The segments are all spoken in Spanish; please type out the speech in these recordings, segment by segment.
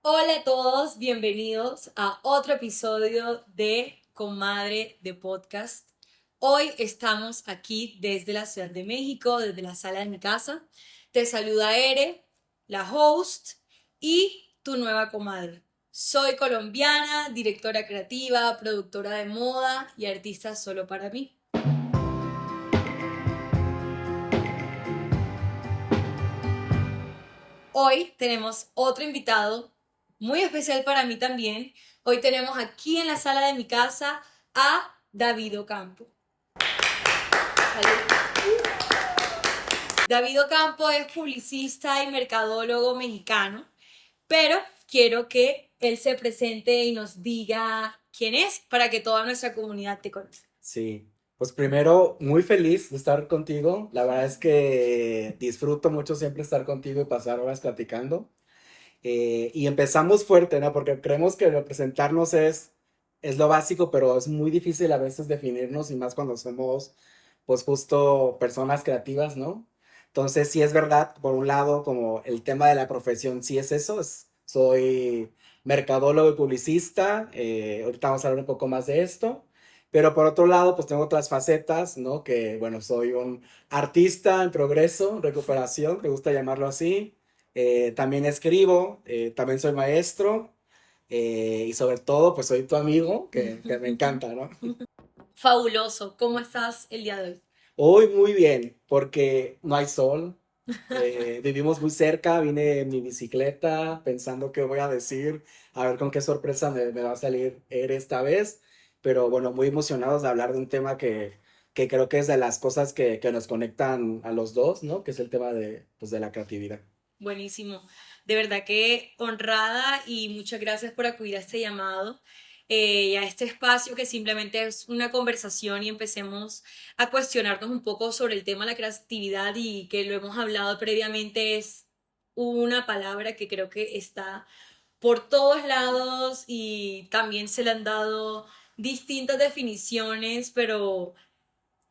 Hola a todos, bienvenidos a otro episodio de Comadre de Podcast. Hoy estamos aquí desde la Ciudad de México, desde la sala de mi casa. Te saluda Ere, la host y tu nueva comadre. Soy colombiana, directora creativa, productora de moda y artista solo para mí. Hoy tenemos otro invitado muy especial para mí también. Hoy tenemos aquí en la sala de mi casa a David Ocampo. Salud. David Ocampo es publicista y mercadólogo mexicano, pero quiero que él se presente y nos diga quién es para que toda nuestra comunidad te conozca. Sí, pues primero, muy feliz de estar contigo. La verdad es que disfruto mucho siempre estar contigo y pasar horas platicando. Y empezamos fuerte, ¿no? Porque creemos que representarnos es lo básico, pero es muy difícil a veces definirnos y más cuando somos, pues justo personas creativas, ¿no? Entonces, sí es verdad, por un lado, como el tema de la profesión, sí es eso, soy mercadólogo y publicista, ahorita vamos a hablar un poco más de esto, pero por otro lado, pues tengo otras facetas, ¿no? Que, bueno, soy un artista en progreso, recuperación, me gusta llamarlo así. También escribo, también soy maestro, y sobre todo, pues soy tu amigo, que me encanta, ¿no? Fabuloso. ¿Cómo estás el día de hoy? Hoy muy bien, porque no hay sol, vivimos muy cerca, vine en mi bicicleta pensando qué voy a decir, a ver con qué sorpresa me va a salir esta vez, pero bueno, muy emocionados de hablar de un tema que creo que es de las cosas que nos conectan a los dos, ¿no? Que es el tema pues, de la creatividad. Buenísimo. De verdad que honrada y muchas gracias por acudir a este llamado y a este espacio que simplemente es una conversación y empecemos a cuestionarnos un poco sobre el tema de la creatividad y que lo hemos hablado previamente es una palabra que creo que está por todos lados y también se le han dado distintas definiciones, pero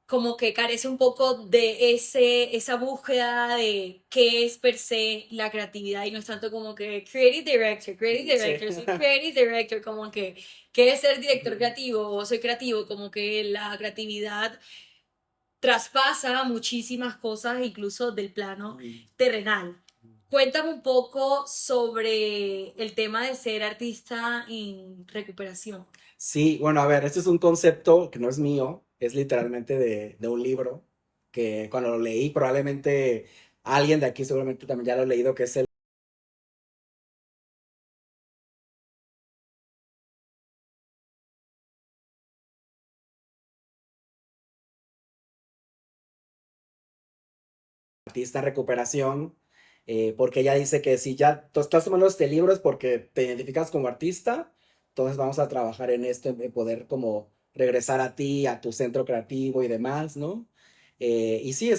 como que carece un poco de esa búsqueda de qué es per se la creatividad y no es tanto como que creative director, soy Sí. creative director, como que qué es ser director creativo o soy creativo, como que la creatividad traspasa muchísimas cosas incluso del plano terrenal. Cuéntame un poco sobre el tema de ser artista en recuperación. Sí, bueno, a ver, este es un concepto que no es mío, es literalmente de un libro que cuando lo leí, probablemente alguien de aquí seguramente también ya lo ha leído, que es el artista en recuperación, porque ella dice que si ya tú estás tomando este libro es porque te identificas como artista, entonces vamos a trabajar en esto, en poder como regresar a ti, a tu centro creativo y demás, ¿no? Y sí,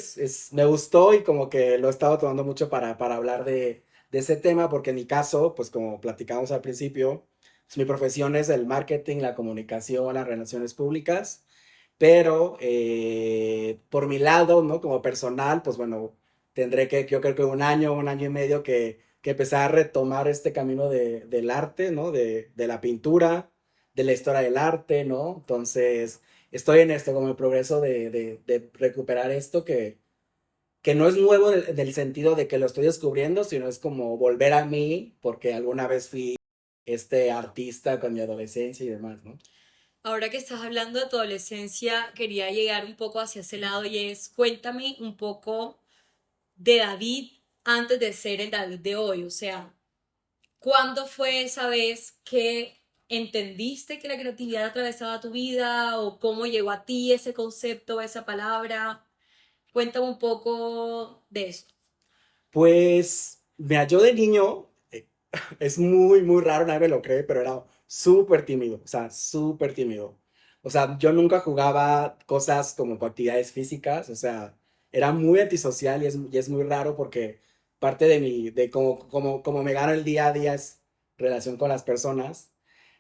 me gustó y como que lo he estado tomando mucho para hablar de ese tema, porque en mi caso, pues como platicamos al principio, pues mi profesión es el marketing, la comunicación, las relaciones públicas, pero por mi lado, ¿no? Como personal, pues bueno, tendré que, yo creo que un año y medio que empezar a retomar este camino del arte, ¿no? De la pintura, de la historia del arte, ¿no? Entonces, estoy en esto, como el progreso de recuperar esto que no es nuevo del sentido de que lo estoy descubriendo, sino es como volver a mí, porque alguna vez fui este artista con mi adolescencia y demás, ¿no? Ahora que estás hablando de tu adolescencia, quería llegar un poco hacia ese lado y es, cuéntame un poco de David antes de ser el David de hoy. O sea, ¿cuándo fue esa vez que entendiste que la creatividad atravesaba tu vida o cómo llegó a ti ese concepto, esa palabra? Cuéntame un poco de eso. Pues, mira, yo de niño, es muy, muy raro, nadie me lo cree, pero era súper tímido, o sea, súper tímido. O sea, yo nunca jugaba cosas como actividades físicas, o sea, era muy antisocial y es muy raro porque parte de como me gano el día a día es relación con las personas.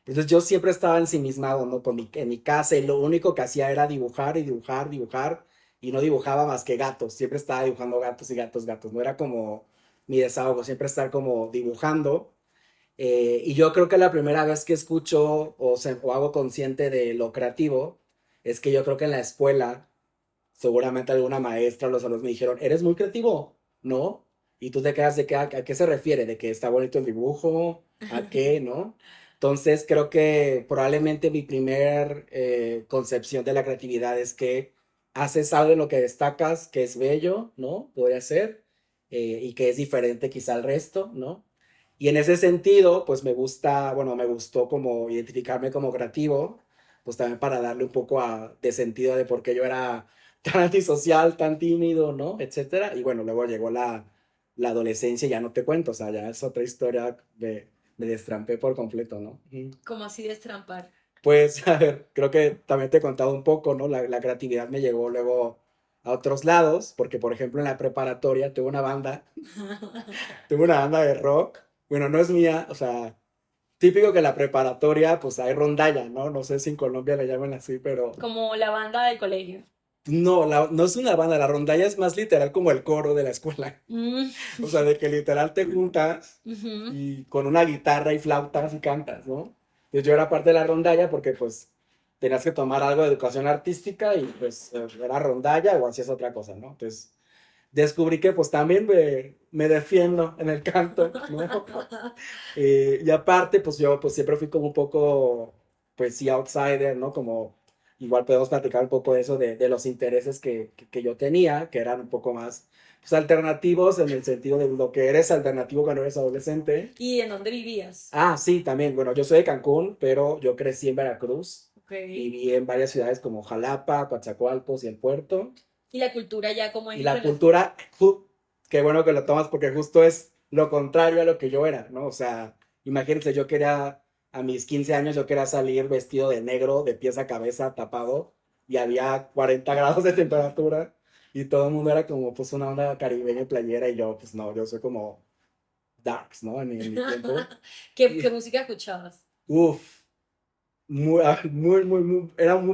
Entonces yo siempre estaba ensimismado, ¿no? En mi casa y lo único que hacía era dibujar y dibujar, dibujar y no dibujaba más que gatos. Siempre estaba dibujando gatos y gatos, gatos. No era como mi desahogo, siempre estar como dibujando. Y yo creo que la primera vez que escucho o hago consciente de lo creativo es que yo creo que en la escuela seguramente alguna maestra o los alumnos me dijeron, eres muy creativo, ¿no? Y tú te quedas de que, ¿a qué se refiere? ¿De que está bonito el dibujo? ¿A qué? ¿No? Entonces creo que probablemente mi primer concepción de la creatividad es que haces algo en lo que destacas, que es bello, ¿no? Podría ser, y que es diferente quizá al resto, ¿no? Y en ese sentido, pues me gusta, bueno, me gustó como identificarme como creativo, pues también para darle un poco de sentido de por qué yo era tan antisocial, tan tímido, ¿no? Etcétera. Y bueno, luego llegó la adolescencia y ya no te cuento, o sea, ya es otra historia, me destrampé por completo, ¿no? Como así destrampar. Pues, a ver, creo que también te he contado un poco, ¿no? La creatividad me llegó luego a otros lados, porque por ejemplo en la preparatoria tuve una banda de rock, bueno, no es mía, o sea, típico que en la preparatoria pues hay rondalla, ¿no? No sé si en Colombia le llaman así, pero Como la banda del colegio. no, no es una banda, la rondalla es más literal como el coro de la escuela. Mm. O sea, de que literal te juntas Ujú. y con una guitarra y flautas y cantas, ¿no? Entonces yo era parte de la rondalla porque pues tenías que tomar algo de educación artística y pues era rondalla o hacías otra cosa, ¿no? Entonces descubrí que pues también me defiendo en el canto, ¿no? Y aparte pues yo pues siempre fui como un poco, pues sí, outsider, ¿no? Como igual podemos platicar un poco de eso, de los intereses que yo tenía, que eran un poco más pues, alternativos en el sentido de lo que eres alternativo cuando eres adolescente. ¿Y en dónde vivías? Ah, sí, también. Bueno, yo soy de Cancún, pero yo crecí en Veracruz. Ok. Viví en varias ciudades como Jalapa, Coatzacoalcos y el Puerto. ¿Y la cultura ya cómo es Y en la Venezuela? cultura, qué bueno que lo tomas porque justo es lo contrario a lo que yo era, ¿no? O sea, imagínense, yo quería, a mis 15 años, yo quería salir vestido de negro, de pies a cabeza, tapado, y había 40 grados de temperatura, y todo el mundo era como, pues, una onda caribeña y playera, y yo, pues, no, yo soy como darks, ¿no? En mi tiempo. ¿Qué Y, música escuchabas? uff,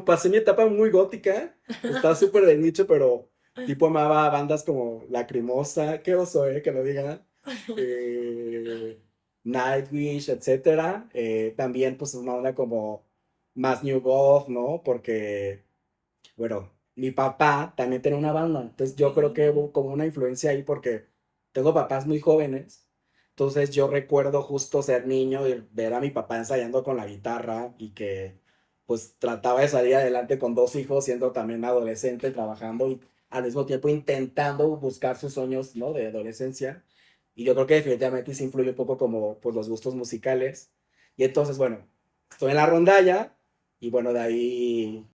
pasé mi etapa muy gótica, estaba súper de nicho, pero tipo amaba bandas como Lacrimosa, qué oso, que lo diga, eh, Nightwish, etcétera. También pues una onda como más New Goth, ¿no? Porque, bueno, mi papá también tenía una banda, entonces yo creo que hubo como una influencia ahí porque tengo papás muy jóvenes, entonces yo recuerdo justo ser niño y ver a mi papá ensayando con la guitarra y que pues trataba de salir adelante con dos hijos, siendo también adolescente, trabajando y al mismo tiempo intentando buscar sus sueños, ¿no? De adolescencia. Y yo creo que definitivamente sí influye un poco como pues los gustos musicales. Y entonces, bueno, estoy en la rondalla y bueno, de ahí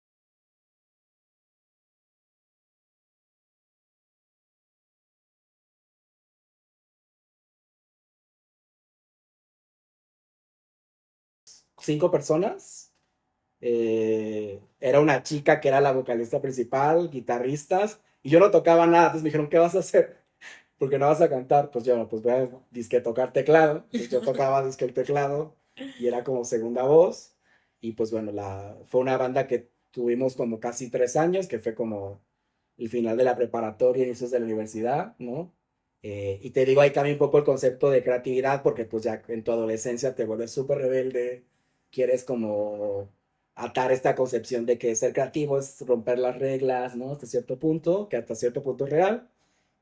5 personas. Era una chica que era la vocalista principal, guitarristas, y yo no tocaba nada, entonces me dijeron, ¿qué vas a hacer? Porque no vas a cantar, pues yo, pues voy a disque tocar teclado, entonces yo tocaba disque el teclado, y era como segunda voz, y pues bueno, fue una banda que tuvimos como casi 3 años, que fue como el final de la preparatoria, inicios de la universidad, ¿no? Y te digo, ahí cambia un poco el concepto de creatividad, porque pues ya en tu adolescencia te vuelves súper rebelde, quieres como atar esta concepción de que ser creativo es romper las reglas, ¿no? Hasta cierto punto, que hasta cierto punto es real.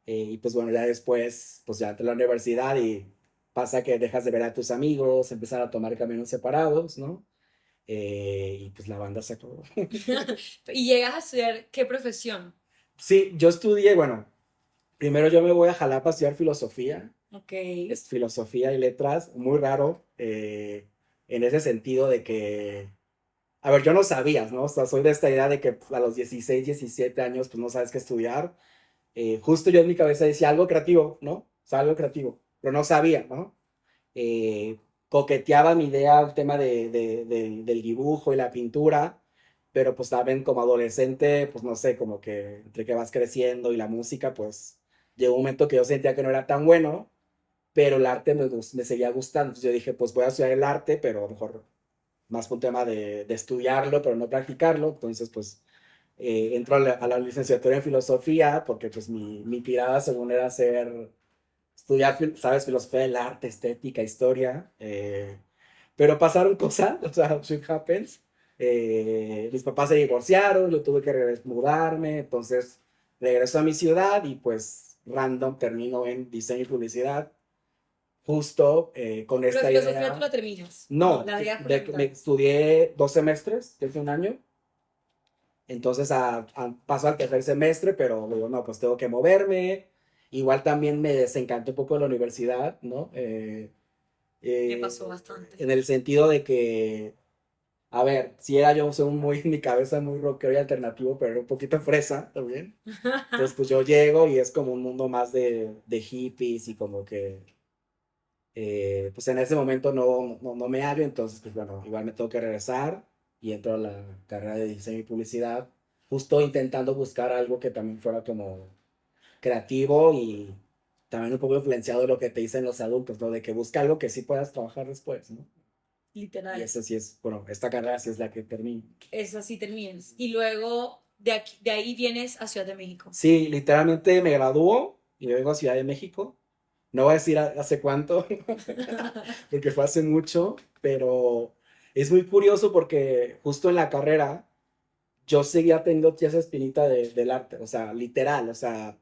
Y pues bueno, ya después, pues ya entré a la universidad y pasa que dejas de ver a tus amigos, empezar a tomar caminos separados, ¿no? Y pues la banda se acabó. ¿Y llegas a estudiar qué profesión? Sí, yo estudié, bueno, primero yo me voy a Jalapa a estudiar filosofía, Ok. es filosofía y letras, muy raro, en ese sentido de que, a ver, yo no sabía, ¿no? O sea, soy de esta idea de que a los 16, 17 años, pues no sabes qué estudiar. Justo yo en mi cabeza decía algo creativo, ¿no? O sea, algo creativo, pero no sabía, ¿no? Eh, Coqueteaba mi idea al tema del dibujo y la pintura, pero pues también como adolescente, pues no sé, como que entre que vas creciendo y la música, pues llegó un momento que yo sentía que no era tan bueno, pero el arte me seguía gustando. Entonces yo dije, pues voy a estudiar el arte, pero a lo mejor más por un tema de estudiarlo, pero no practicarlo. Entonces, pues entro a la licenciatura en filosofía porque pues mi tirada según era ser estudiar, sabes, filosofía del arte, estética, historia, pero pasaron cosas, o sea, shit happens. Mis papás se divorciaron, yo tuve que mudarme, entonces regreso a mi ciudad y pues random termino en diseño y publicidad, justo con Pero esta filosofía tú idea. la terminas. No, No, la dejas por la me mitad. estudié 2 semestres, desde un año, entonces paso al tercer semestre, pero digo, no, pues tengo que moverme. Igual también me desencantó un poco la universidad, ¿no? Me pasó bastante. En el sentido de que, a ver, si era yo, soy muy, en mi cabeza muy rockero y alternativo, pero era un poquito fresa también. Entonces, pues yo llego y es como un mundo más de hippies y como que, pues en ese momento no me hallo, entonces, pues bueno, igual me tengo que regresar y entro a la carrera de diseño y publicidad, justo intentando buscar algo que también fuera como creativo y también un poco influenciado de lo que te dicen los adultos, ¿no? De que busca algo que sí puedas trabajar después, ¿no? Y Literal. eso sí es, bueno, esta carrera sí es la que termino. Eso sí terminas. Y luego de ahí vienes a Ciudad de México. Sí, literalmente me graduó y me vengo a Ciudad de México. No voy a decir hace cuánto, porque fue hace mucho, pero es muy curioso porque justo en la carrera yo seguía teniendo esa espinita del arte, o sea, literal, o sea,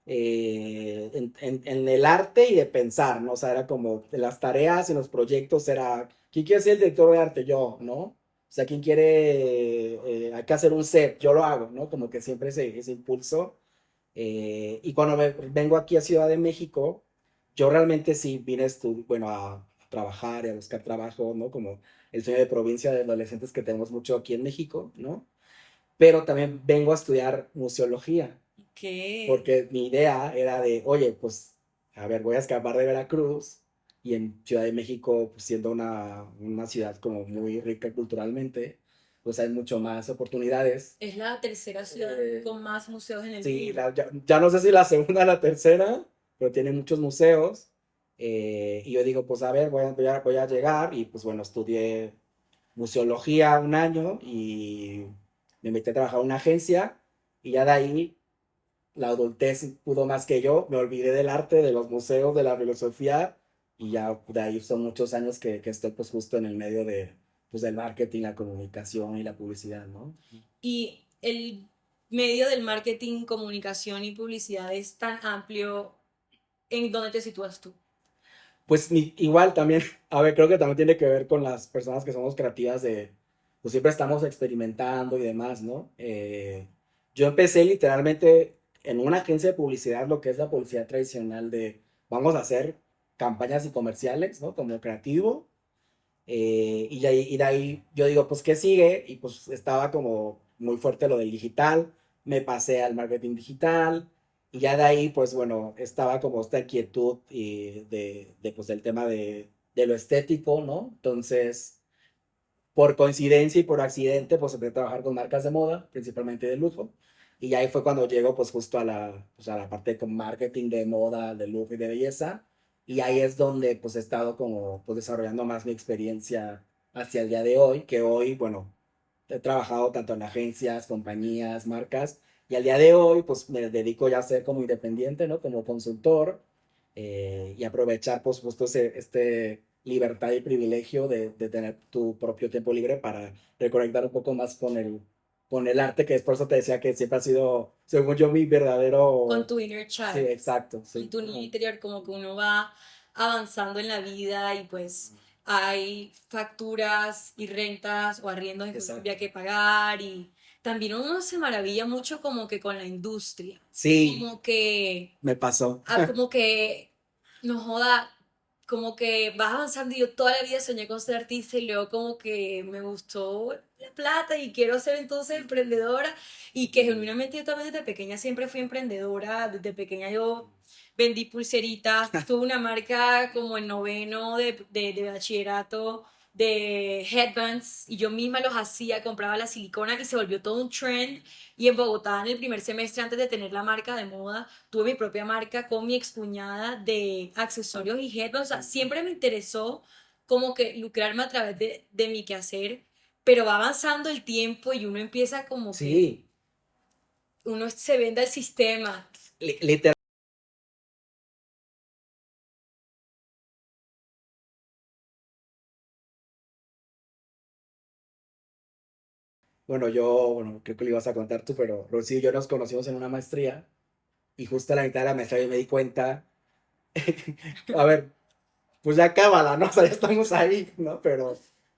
en el arte y de pensar, ¿no? O sea, era como de las tareas en los proyectos, era, ¿quién quiere ser el director de arte? Yo, ¿no? O sea, ¿quién quiere, hay que hacer un set? Yo lo hago, ¿no? Como que siempre ese impulso. Y cuando vengo aquí a Ciudad de México, yo realmente sí vine bueno, a trabajar y a buscar trabajo, ¿no? Como el sueño de provincia de adolescentes que tenemos mucho aquí en México, ¿no? Pero también vengo a estudiar museología ¿Qué? porque mi idea era de, oye, pues, a ver, voy a escapar de Veracruz y en Ciudad de México, pues, siendo una ciudad como muy rica culturalmente, pues hay mucho más oportunidades. Es la tercera ciudad Eh, con más museos en el sí, mundo. ya no sé si la segunda o la tercera, pero tiene muchos museos. Y yo digo, pues, a ver, voy a llegar y, pues, bueno, estudié museología un año y me metí a trabajar en una agencia y ya de ahí la adultez pudo más que yo, me olvidé del arte, de los museos, de la filosofía y ya de ahí son muchos años que estoy pues justo en el medio de, pues, del marketing, la comunicación y la publicidad, ¿no? Y el medio del marketing, comunicación y publicidad es tan amplio. ¿En dónde te sitúas tú? Pues igual también, a ver, creo que también tiene que ver con las personas que somos creativas de, pues siempre estamos experimentando y demás, ¿no? Yo empecé literalmente en una agencia de publicidad, lo que es la publicidad tradicional de, vamos a hacer campañas y comerciales, ¿no? Como creativo. Y de ahí yo digo, pues, ¿qué sigue? Y pues estaba como muy fuerte lo del digital, me pasé al marketing digital, y ya de ahí, pues bueno, estaba como esta inquietud pues, del tema de lo estético, ¿no? Entonces, por coincidencia y por accidente, pues empecé a trabajar con marcas de moda, principalmente de lujo, y ahí fue cuando llego pues justo a la parte con marketing de moda, de lujo y de belleza, y ahí es donde pues he estado como pues desarrollando más mi experiencia hacia el día de hoy, que hoy, bueno, he trabajado tanto en agencias, compañías, marcas, y al día de hoy pues me dedico ya a ser como independiente, ¿no? Como consultor, y aprovechar pues justo libertad y privilegio de tener tu propio tiempo libre para reconectar un poco más con el arte, que es por eso te decía que siempre ha sido, según yo, mi Con verdadero... tu inner Sí, child, exacto, con sí. tu niño interior, como que uno va avanzando en la vida y pues hay facturas y rentas o arriendos en Exacto. Colombia que pagar y también uno se maravilla mucho como que con la industria, Sí, como que me pasó. como que, no joda, como que vas avanzando y yo toda la vida soñé con ser artista y luego como que me gustó la plata y quiero ser entonces emprendedora y que genuinamente yo también desde pequeña siempre fui emprendedora, desde pequeña yo vendí pulseritas, tuve una marca como en noveno de bachillerato de headbands y yo misma los hacía, compraba la silicona y se volvió todo un trend y en Bogotá en el primer semestre antes de tener la marca de moda tuve mi propia marca con mi excuñada de accesorios y headbands. O sea, siempre me interesó como que lucrarme a través de mi quehacer, pero va avanzando el tiempo y uno empieza como que Sí, uno se vende al sistema. literal. Bueno, bueno, creo que lo ibas a contar tú, pero Rocío y yo nos conocimos en una maestría y justo a la mitad de la maestría yo me di cuenta, a ver, pues ya cábala, ¿no? O sea, ya estamos ahí, ¿no?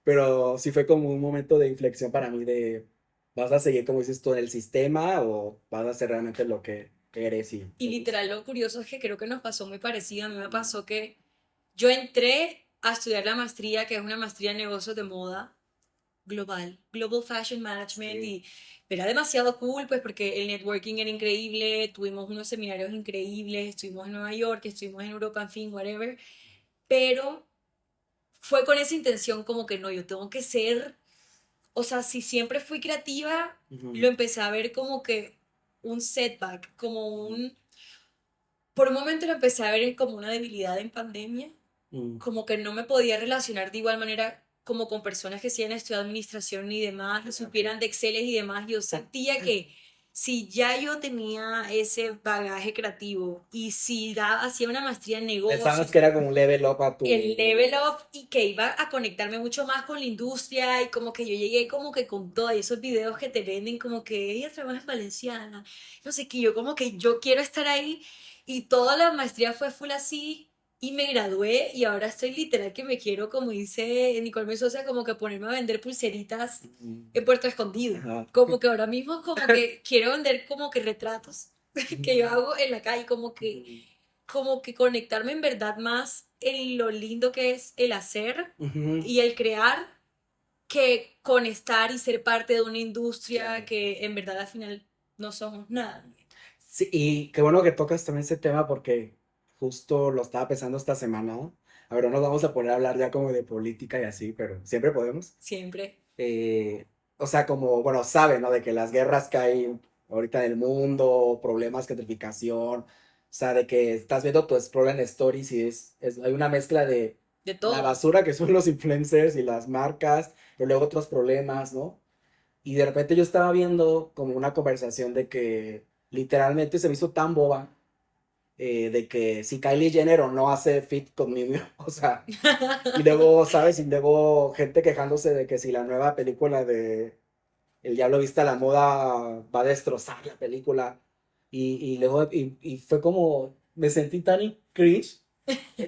Pero sí fue como un momento de inflexión para mí de, ¿vas a seguir, como dices tú, en el sistema o vas a hacer realmente lo que eres y Y te gusta? literal, lo curioso es que creo que nos pasó muy parecido. A mí me pasó que yo entré a estudiar la maestría, que es una maestría en negocios de moda global, Global Fashion Management, Sí. y era demasiado cool, pues porque el networking era increíble, tuvimos unos seminarios increíbles, estuvimos en Nueva York, estuvimos en Europa, en fin, whatever, pero fue con esa intención como que no, yo tengo que ser, o sea, si siempre fui creativa, Ujú, lo empecé a ver como que un setback, como ujú, un, por un momento lo empecé a ver como una debilidad en pandemia, ujú. como que no me podía relacionar de igual manera como con personas que sí han estudiado administración y demás, que Ok. supieran de Excel y demás. Yo sentía que si ya yo tenía ese bagaje creativo y si hacía una maestría en Pensabas negocios, que era como un level up a el tu... level up y que iba a conectarme mucho más con la industria y como que yo llegué como que con todo y esos videos que te venden como que ella trabaja en Valenciana, no sé qué, yo como que yo quiero estar ahí y toda la maestría fue full así y me gradué y ahora estoy literal que me quiero, como dice Nicole Mendoza, como que ponerme a vender pulseritas Ujú. en Puerto Escondido, Ajá. como que ahora mismo como que quiero vender como que retratos que yo Ujú, hago en la calle, ujú, como que conectarme en verdad más en lo lindo que es el hacer ujú. y el crear que con estar y ser parte de una industria Claro. que en verdad al final no somos nada. Sí, y qué bueno que tocas también ese tema porque justo lo estaba pensando esta semana. A ver, no nos vamos a poner a hablar ya como de política y así, pero siempre podemos. Siempre. Eh, o sea, como, bueno, sabe, ¿no? De que las guerras que hay ahorita en el mundo, problemas, gentrificación, o sea, de que estás viendo tu Explore Stories y hay una mezcla de De la todo. basura que son los influencers y las marcas, pero luego otros problemas, ¿no? Y de repente yo estaba viendo como una conversación de que literalmente se me hizo tan boba, de que si Kylie Jenner o no hace fit conmigo, o sea, y luego, ¿sabes? Y luego gente quejándose de que si la nueva película de El Diablo Viste a la Moda va a destrozar la película. Y luego, y fue como, me sentí tan cringe.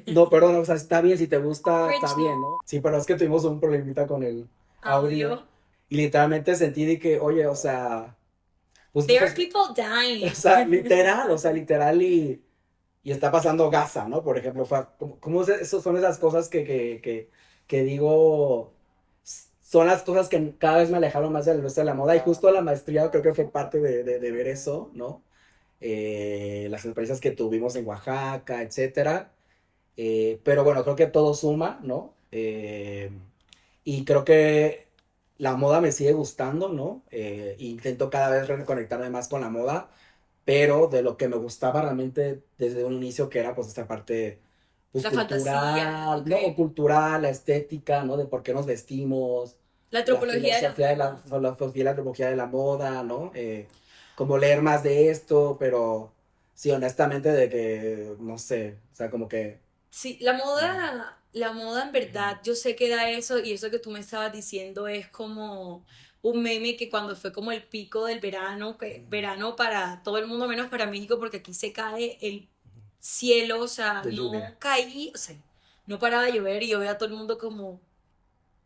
No, perdón, o sea, está bien, si te gusta, está Cringe bien, no. ¿no? Sí, pero es que tuvimos un problemita con el audio. Audio. Y literalmente sentí de que, oye, o sea, pues, There are pues, people o dying. sea, literal, o sea, literal y está pasando Gaza, ¿no? Por ejemplo, ¿cómo eso son esas cosas que digo, son las cosas que cada vez me alejaron más de la industria de la moda y justo la maestría creo que fue parte de ver eso, ¿no? Las experiencias que tuvimos en Oaxaca, etcétera. Pero bueno, creo que todo suma, ¿no? Y creo que la moda me sigue gustando, ¿no? Intento cada vez reconectarme más con la moda, pero de lo que me gustaba realmente desde un inicio, que era pues esta parte pues La fantasía, cultural, ok. ¿no? O cultural, la estética, ¿no? De por qué nos vestimos, La la antropología de la filosofía moda. la antropología de la moda, ¿no? Como leer más de esto, pero sí, honestamente de que, no sé, o sea, como que... Sí, mm, la moda en ujú, verdad, yo sé que da eso y eso que tú me estabas diciendo es como un meme que cuando fue como el pico del verano, que ujú, verano para todo el mundo menos para México porque aquí se cae el cielo, o sea, de lluvia. no caí, o sea, no paraba de llover y yo veía a todo el mundo como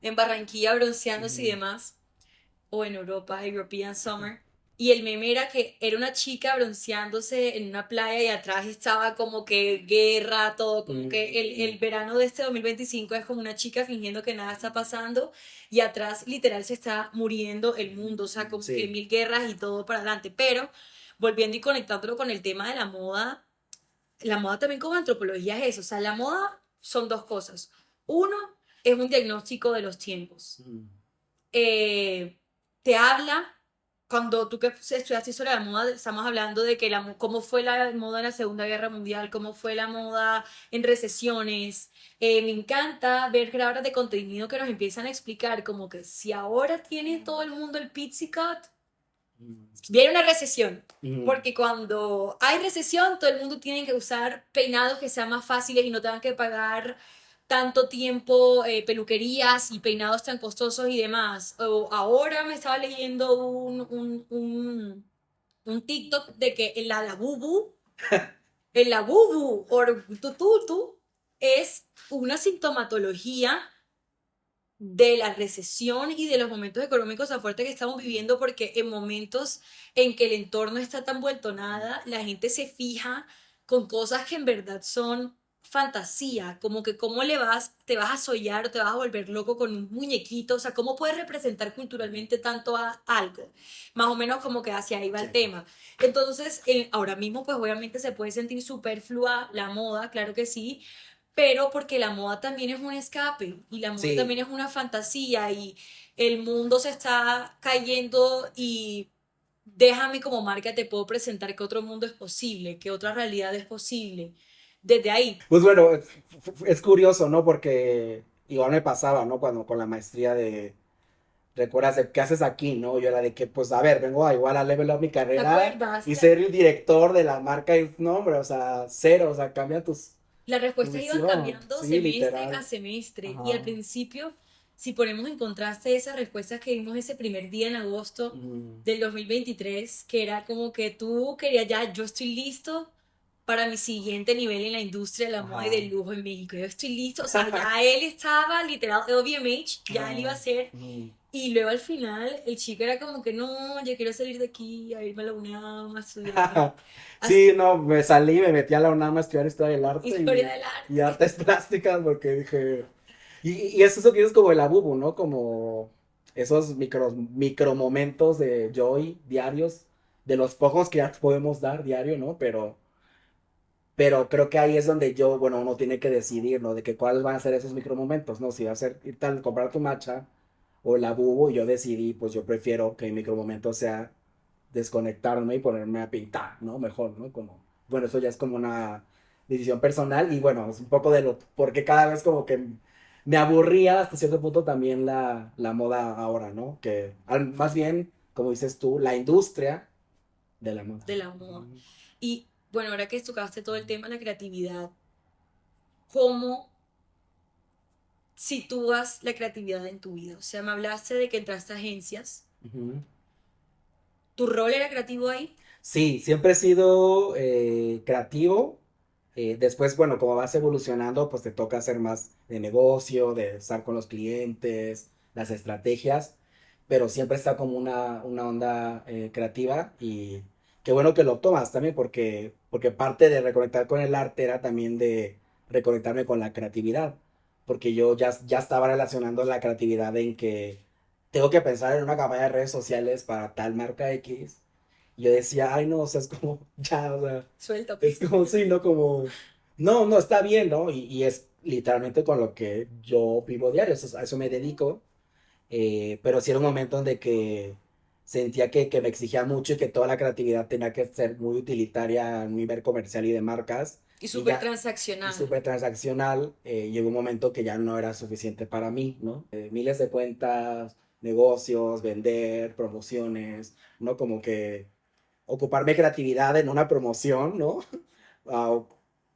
en Barranquilla bronceándose y Ujú, demás o en Europa, European Summer. Y el meme era que era una chica bronceándose en una playa y atrás estaba como que guerra, todo, como que mm, el verano de este 2025 es como una chica fingiendo que nada está pasando y atrás literal se está muriendo el mundo, o sea, como que sí. mil guerras y todo para adelante. Pero volviendo y conectándolo con el tema de la moda también como antropología es eso, o sea, la moda son dos cosas. Uno es un diagnóstico de los tiempos Mm, te habla, cuando tú que estudiaste historia de la moda, estamos hablando de que cómo fue la moda en la Segunda Guerra Mundial, cómo fue la moda en recesiones. Me encanta ver creadores de contenido que nos empiezan a explicar como que si ahora tiene todo el mundo el pixie cut, mm, viene una recesión. mm, Porque cuando hay recesión, todo el mundo tiene que usar peinados que sean más fáciles y no tengan que pagar tanto tiempo peluquerías y peinados tan costosos y demás. O ahora me estaba leyendo un TikTok de que la Labubu, el Labubu o tututu es una sintomatología de la recesión y de los momentos económicos tan fuertes que estamos viviendo, porque en momentos en que el entorno está tan vuelto nada, la gente se fija con cosas que en verdad son fantasía, como que cómo te vas a sollar o te vas a volver loco con un muñequito, o sea, cómo puedes representar culturalmente tanto a algo, más o menos como que hacia ahí va Sí. el tema. Entonces, ahora mismo pues obviamente se puede sentir superflua la moda, claro que sí, pero porque la moda también es un escape y la moda Sí, también es una fantasía y el mundo se está cayendo y déjame como marca te puedo presentar que otro mundo es posible, que otra realidad es posible. Desde ahí, pues bueno, es curioso, ¿no? Porque igual me pasaba, ¿no? Cuando con la maestría de, recuerdas de qué haces aquí, ¿no? Yo era de que, pues, a ver, vengo a igual a level up mi ¿te carrera acuerdas? y ser el director de la marca y, no, hombre, o sea, cero, o sea, cambia Las tu respuestas iban visión, cambiando sí, semestre a literal. semestre y al Ajá. principio, si ponemos en contraste esas respuestas que vimos ese primer día en agosto Mm. del 2023, que era como que tú querías ya, yo estoy listo para mi siguiente nivel en la industria de la moda y Ajá. del lujo en México, yo estoy listo, o sea, ya él estaba literal LVMH, ya él iba a Ajá. ser, Mm. y luego al final el chico era como que no, yo quiero salir de aquí, a irme a la UNAM, a estudiar, a Sí, no, me salí, me metí a la UNAM a estudiar Historia del Arte historia del y arte. Artes Plásticas porque dije... Y es eso que es como el abubu, ¿no? Como esos micro momentos de joy diarios, de los pocos que ya podemos dar diario, ¿no? Pero creo que ahí es donde yo, bueno, uno tiene que decidir, ¿no? De que cuáles van a ser esos micro momentos, ¿no? Si va a ser ir tal, comprar tu matcha o el abubu, y yo decidí, pues yo prefiero que mi micro momento sea desconectarme y ponerme a pintar, ¿no? Mejor, ¿no? Como, bueno, eso ya es como una decisión personal y bueno, es un poco de lo, porque cada vez como que me aburría hasta cierto punto también la moda ahora, ¿no? Que más bien, como dices tú, la industria de la moda. De la moda. Y bueno, ahora que tocaste todo el tema de la creatividad, ¿cómo sitúas la creatividad en tu vida? O sea, me hablaste de que entraste a agencias. Ujú. ¿Tu rol era creativo ahí? Sí, siempre he sido creativo. Después, bueno, como vas evolucionando, pues te toca hacer más de negocio, de estar con los clientes, las estrategias, pero siempre está como una onda creativa y qué bueno que lo tomas también porque parte de reconectar con el arte era también de reconectarme con la creatividad, porque yo ya estaba relacionando la creatividad en que tengo que pensar en una campaña de redes sociales para tal marca X. Y yo decía, ay, no, o sea, es como, ya, o sea, Suéltate. es como, sí, ¿no? Como, no, no, está bien, ¿no? Y es literalmente con lo que yo vivo diario, a eso me dedico, pero sí era un momento donde que sentía que me exigía mucho y que toda la creatividad tenía que ser muy utilitaria a nivel comercial y de marcas, Y y súper ya, y transaccional. súper transaccional, llegó un momento que ya no era suficiente para mí, ¿no? Miles de cuentas, negocios, vender, promociones, ¿no? Como que ocuparme creatividad en una promoción, ¿no? Ah,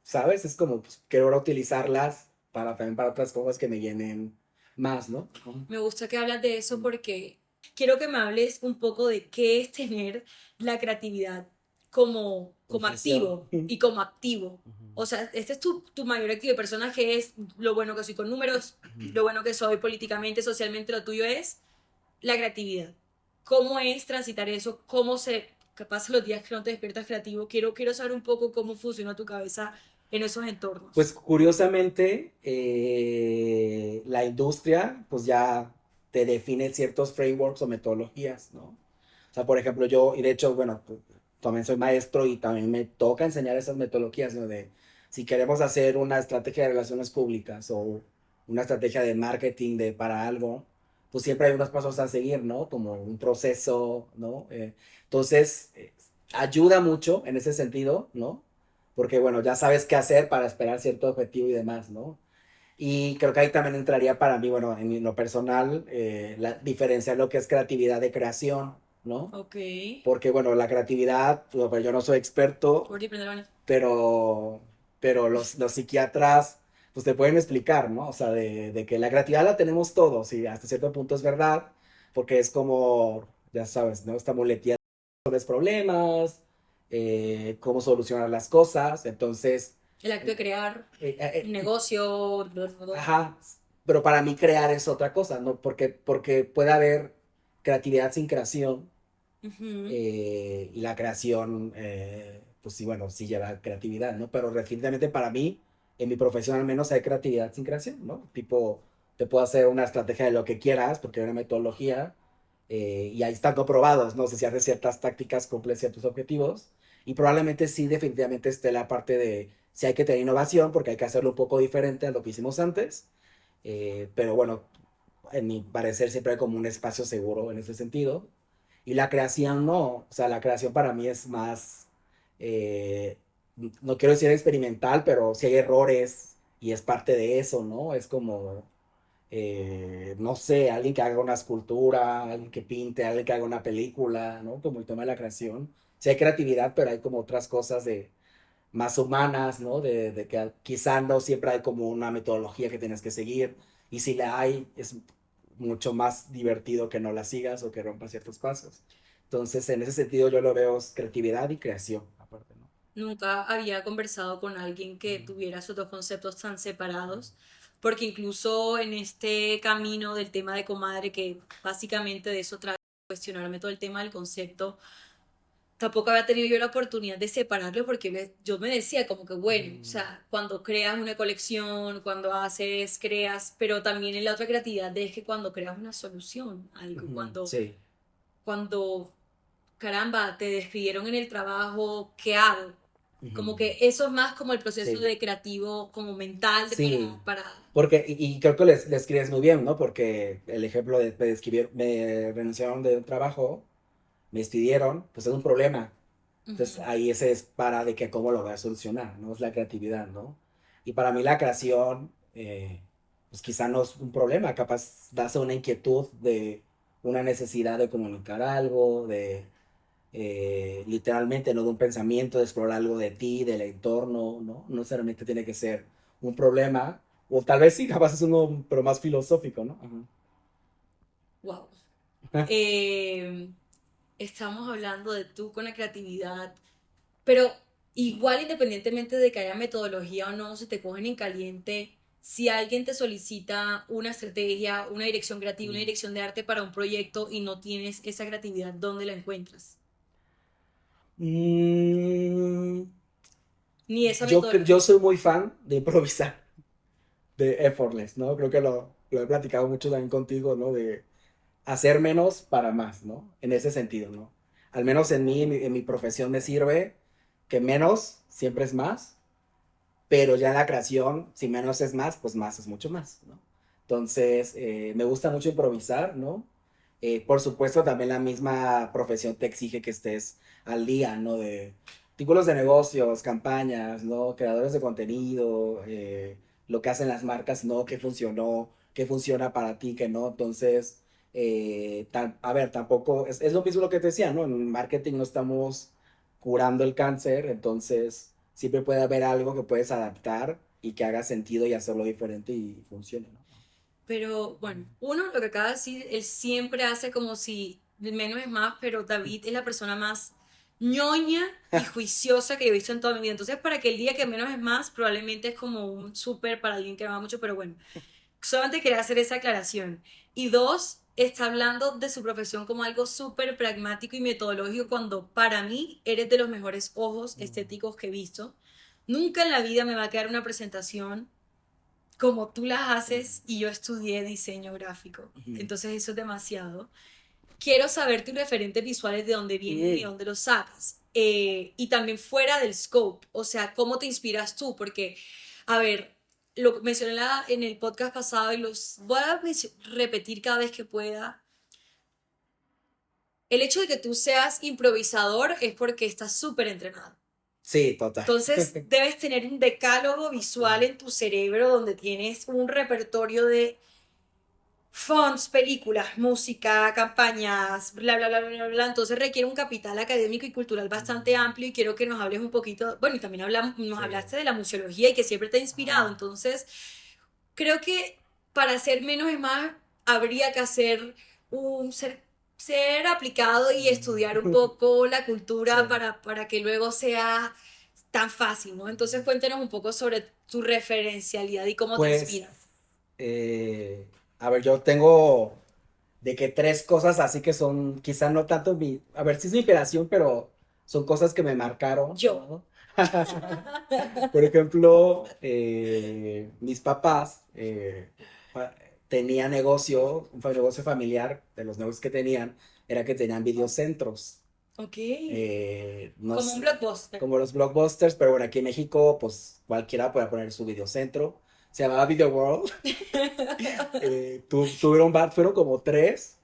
¿sabes? Es como, pues, quiero ahora utilizarlas para también para otras cosas que me llenen más, ¿no? Me gusta que hablas de eso porque quiero que me hables un poco de qué es tener la creatividad como Profesión. activo y como activo. O sea, este es tu mayor activo de personas que es lo bueno que soy con números, lo bueno que soy políticamente, socialmente, lo tuyo es la creatividad. ¿Cómo es transitar eso? ¿Cómo se pasan los días que no te despiertas creativo? Quiero saber un poco cómo funciona tu cabeza en esos entornos. Pues curiosamente, la industria, pues ya te define ciertos frameworks o metodologías, ¿no? O sea, por ejemplo, yo, y de hecho, bueno, pues, también soy maestro y también me toca enseñar esas metodologías, ¿no? De si queremos hacer una estrategia de relaciones públicas o una estrategia de marketing para algo, pues siempre hay unos pasos a seguir, ¿no? Como un proceso, ¿no? Entonces, ayuda mucho en ese sentido, ¿no? Porque, bueno, ya sabes qué hacer para esperar cierto objetivo y demás, ¿no? Y creo que ahí también entraría para mí, bueno, en lo personal, diferenciar lo que es creatividad de creación, ¿no? Ok. Porque, bueno, la creatividad, bueno, pues yo no soy experto, Por ti, pero, pero los psiquiatras pues te pueden explicar, ¿no? O sea, de que la creatividad la tenemos todos y hasta cierto punto es verdad, porque es como, ya sabes, ¿no? Esta muletilla de los problemas, cómo solucionar las cosas, entonces, El acto de crear eh, un eh, negocio, bla, bla, bla. ajá, pero para mí crear es otra cosa, ¿no? Porque puede haber creatividad sin creación, Ujú. y la creación, pues sí, bueno, sí lleva creatividad, ¿no? Pero definitivamente para mí, en mi profesión al menos, hay creatividad sin creación, ¿no? Tipo, te puedo hacer una estrategia de lo que quieras, porque hay una metodología, y ahí están comprobados, ¿no? Si haces ciertas tácticas, cumples ciertos objetivos, y probablemente sí, definitivamente esté la parte de si hay que tener innovación, porque hay que hacerlo un poco diferente a lo que hicimos antes, pero bueno, en mi parecer siempre hay como un espacio seguro en ese sentido. Y la creación no, o sea, la creación para mí es más, eh, no quiero decir experimental, pero si hay errores y es parte de eso, ¿no? Es como, no sé, alguien que haga una escultura, alguien que pinte, alguien que haga una película, ¿no? Como el tema de la creación. Sí hay creatividad, pero hay como otras cosas de más humanas, ¿no? De que quizá no siempre hay como una metodología que tienes que seguir. Y si la hay, es mucho más divertido que no la sigas o que rompas ciertos pasos. Entonces, en ese sentido, yo lo veo es creatividad y creación, aparte, ¿no? Nunca había conversado con alguien que tuviera esos dos conceptos tan separados, porque incluso en este camino del tema de comadre, que básicamente de eso trata, cuestionarme todo el tema del concepto, tampoco había tenido yo la oportunidad de separarlo porque yo me decía como que, bueno, o sea, cuando creas una colección, cuando haces, creas, pero también en la otra creatividad es que cuando creas una solución, algo, Sí, cuando, caramba, te despidieron en el trabajo, ¿qué hago? Como ujú, que eso es más como el proceso sí, de creativo, como mental, sí. para... Porque, y creo que les escribes muy bien, ¿no? Porque el ejemplo de escribir, me renunciaron de un trabajo, me despidieron, pues es un problema. Entonces Ujú. ahí ese es para de que cómo lo voy a solucionar, ¿no? Es la creatividad, ¿no? Y para mí la creación, pues quizá no es un problema, capaz nace una inquietud de una necesidad de comunicar algo, de literalmente, ¿no? De un pensamiento, de explorar algo de ti, del entorno, ¿no? No necesariamente tiene que ser un problema, o tal vez sí, capaz es uno, pero más filosófico, ¿no? Wow. Ajá. Estamos hablando de tú con la creatividad, pero igual independientemente de que haya metodología o no, si te cogen en caliente, si alguien te solicita una estrategia, una dirección creativa, una dirección de arte para un proyecto y no tienes esa creatividad, ¿dónde la encuentras? Mm, Ni esa yo metodología. soy muy fan de improvisar, de effortless, ¿no? Creo que lo he platicado mucho también contigo, ¿no? De hacer menos para más, ¿no? En ese sentido, ¿no? Al menos en mí, en mi profesión me sirve que menos siempre es más, pero ya en la creación, si menos es más es mucho más, ¿no? Entonces, me gusta mucho improvisar, ¿no? Por supuesto, también la misma profesión te exige que estés al día, ¿no? De artículos de negocios, campañas, ¿no? Creadores de contenido, lo que hacen las marcas, ¿no? ¿Qué funcionó? ¿Qué funciona para ti? ¿Qué no? Entonces, a ver, tampoco, es lo mismo lo que te decía, ¿no? En marketing no estamos curando el cáncer, entonces siempre puede haber algo que puedes adaptar y que haga sentido y hacerlo diferente y funcione, ¿no? Pero bueno, uno, lo que acaba de decir, él siempre hace como si menos es más, pero David es la persona más ñoña y juiciosa que he visto en toda mi vida. Entonces, para que el día que menos es más, probablemente es como un súper para alguien que ama mucho, pero bueno, solamente quería hacer esa aclaración. Y dos, está hablando de su profesión como algo súper pragmático y metodológico cuando para mí eres de los mejores ojos estéticos que he visto. Nunca en la vida me va a quedar una presentación como tú las haces y yo estudié diseño gráfico. Ujú. Entonces eso es demasiado. Quiero saber tus referentes visuales de dónde vienen y Mm, dónde los sacas. Y también fuera del scope, o sea, cómo te inspiras tú, porque, a ver, lo mencioné en el podcast pasado y los voy a repetir cada vez que pueda. El hecho de que tú seas improvisador es porque estás súper entrenado. sí, total. Entonces, debes tener un decálogo visual en tu cerebro donde tienes un repertorio de fonts, películas, música, campañas, bla, bla, bla, bla, bla, bla. Entonces requiere un capital académico y cultural bastante amplio y quiero que nos hables un poquito, bueno, y también hablamos, nos Sí. hablaste de la museología y que siempre te ha inspirado. Ajá. Entonces, creo que para hacer menos es más, habría que hacer ser aplicado y estudiar un poco la cultura Sí. para que luego sea tan fácil, ¿no? Entonces cuéntanos un poco sobre tu referencialidad y cómo te Pues, inspiras. eh, a ver, yo tengo de que tres cosas así que son, quizá no tanto mi, a ver, sí es mi inspiración, pero son cosas que me marcaron, Yo. ¿no? Por ejemplo, mis papás fa- tenían negocio, un negocio familiar, de los negocios que tenían, era que tenían videocentros. Ok. No Como un sé, blockbuster. como los blockbusters, pero bueno, aquí en México, pues cualquiera puede poner su videocentro. Se llamaba Video World. Fueron como tres.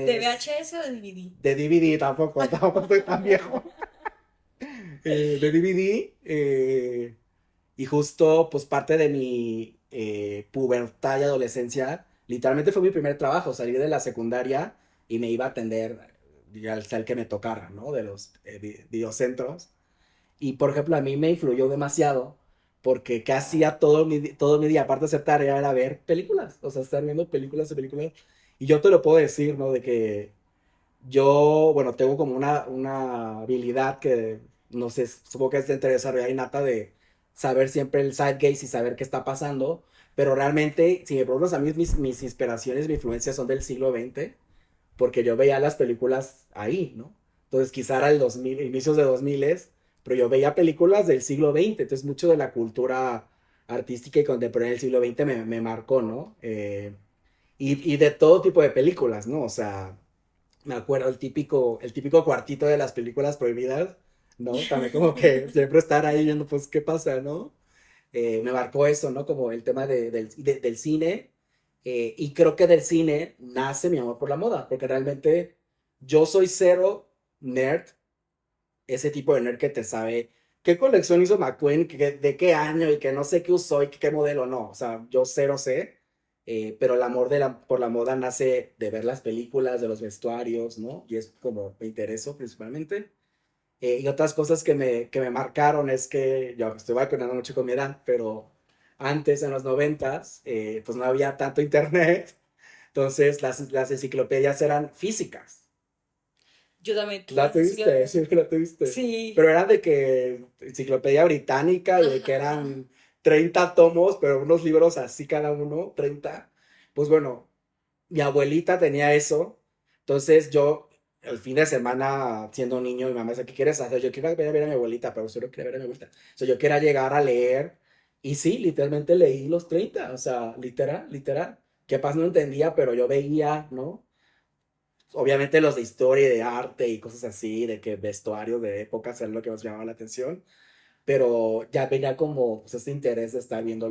¿De Entonces, VHS o de DVD? de DVD tampoco, tampoco soy tan viejo. De DVD. Y justo, pues parte de mi pubertad y adolescencia, literalmente fue mi primer trabajo. Salí de la secundaria y me iba a atender hasta el que me tocara, ¿no? De los videocentros. Y por ejemplo, a mí me influyó demasiado porque casi hacía todo mi día, aparte de hacer tarea, era ver películas. O sea, estar viendo películas y películas. Y yo te lo puedo decir, ¿no? De que yo, bueno, tengo como una habilidad que, no sé, supongo que es de entre desarrollar innata de saber siempre el side gaze y saber qué está pasando. Pero realmente, si me preguntas a mí, mis inspiraciones, mis influencias son del siglo XX, porque yo veía las películas ahí, ¿no? Entonces quizá era el 2000, inicios de 2000, pero yo veía películas del siglo XX, entonces mucho de la cultura artística y contemporánea del siglo XX me marcó, ¿no? Y de todo tipo de películas, ¿no? O sea, me acuerdo el típico cuartito de las películas prohibidas, ¿no? También como que siempre estar ahí viendo, pues, qué pasa, ¿no? Me marcó eso, ¿no? Como el tema del cine. Y creo que del cine nace mi amor por la moda, porque realmente yo soy cero nerd, ese tipo de nerd que te sabe qué colección hizo McQueen, de qué año y que no sé qué usó y qué modelo no. O sea, yo cero sé, pero el amor por la moda nace de ver las películas, de los vestuarios, ¿no? Y es como me intereso principalmente. Y otras cosas que me marcaron es que yo estoy vacunando mucho con mi edad, pero antes, en los noventas, pues no había tanto internet, entonces las enciclopedias eran físicas. Yo también La tuve tuviste, sí, la tuviste. Sí. Pero eran de que enciclopedia británica y de que Ajá. eran 30 tomos, pero unos libros así cada uno, 30. Pues bueno, mi abuelita tenía eso. Entonces yo, el fin de semana, siendo niño, mi mamá decía, ¿qué quieres hacer? Yo quiero ver a mi abuelita, pero solo quería ver a mi abuelita. O sea, yo quería llegar a leer. Y sí, literalmente leí los 30. O sea, literal, literal. ¿Qué pasa? No entendía, pero yo veía, ¿no? Obviamente los de historia y de arte y cosas así, de que vestuario de épocas era lo que nos llamaba la atención, pero ya venía como pues, este interés de estar viendo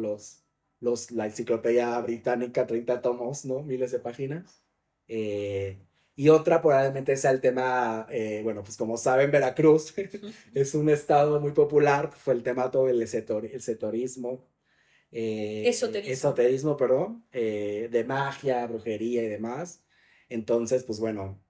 la enciclopedia británica, 30 tomos, ¿no? Miles de páginas. Eh, y otra probablemente sea el tema, bueno, pues como saben, Veracruz es un estado muy popular, fue el tema todo el esoterismo, Esoterismo. esoterismo, perdón, de magia, brujería y demás. Entonces, pues bueno,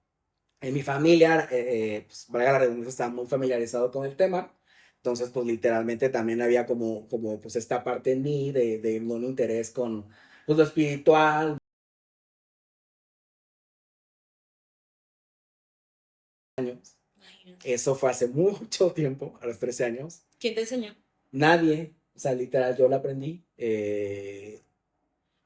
en mi familia, pues, valga la redundancia, estaba muy familiarizado con el tema. Entonces, pues literalmente también había como pues esta parte en mí de un interés con pues, lo espiritual. Imagínate. Eso fue hace mucho tiempo, a los 13 años. ¿Quién te enseñó? Nadie, o sea, literal, yo lo aprendí.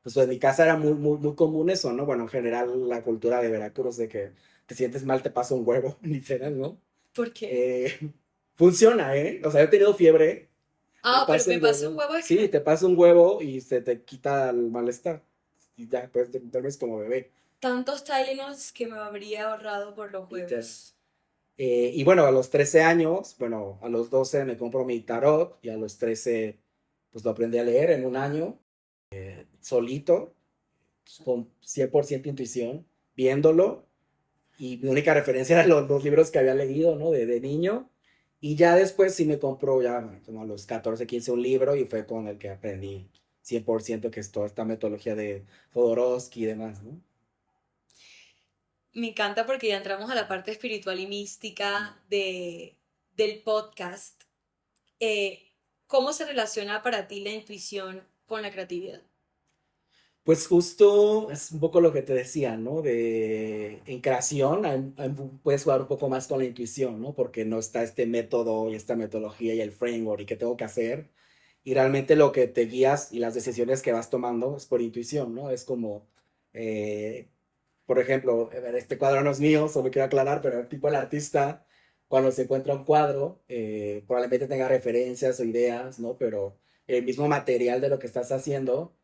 Pues en mi casa era muy, muy, muy común eso, ¿no? Bueno, en general la cultura de Veracruz de que te sientes mal, te pasa un huevo, literal, ¿no? ¿Por qué? Eh, funciona, ¿eh? O sea, yo he tenido fiebre. Me Ah, pero pasa me un pasa un huevo. huevo de Sí, qué. te pasa un huevo y se te quita el malestar. Y ya, pues te duermes como bebé. Tantos Tylenols que me habría ahorrado por los Literal. huevos. Y bueno, a los 13 años, bueno, a los 12 me compro mi tarot y a los 13 pues lo aprendí a leer en un año, solito, con 100% intuición, viéndolo. Y mi única referencia eran los libros que había leído, ¿no? De niño. Y ya después sí me compró ya como a los 14 15 un libro y fue con el que aprendí 100% que es toda esta metodología de Jodorowsky y demás, ¿no? Me encanta porque ya entramos a la parte espiritual y mística del podcast. Eh, ¿Cómo se relaciona para ti la intuición con la creatividad? Pues justo es un poco lo que te decía, ¿no? En creación puedes jugar un poco más con la intuición, ¿no? Porque no está este método y esta metodología y el framework y qué tengo que hacer. Y realmente lo que te guías y las decisiones que vas tomando es por intuición, ¿no? Es como, eh, por ejemplo, a ver, este cuadro no es mío, solo quiero aclarar, pero el tipo el artista, cuando se encuentra un cuadro, probablemente tenga referencias o ideas, ¿no? Pero el mismo material de lo que estás haciendo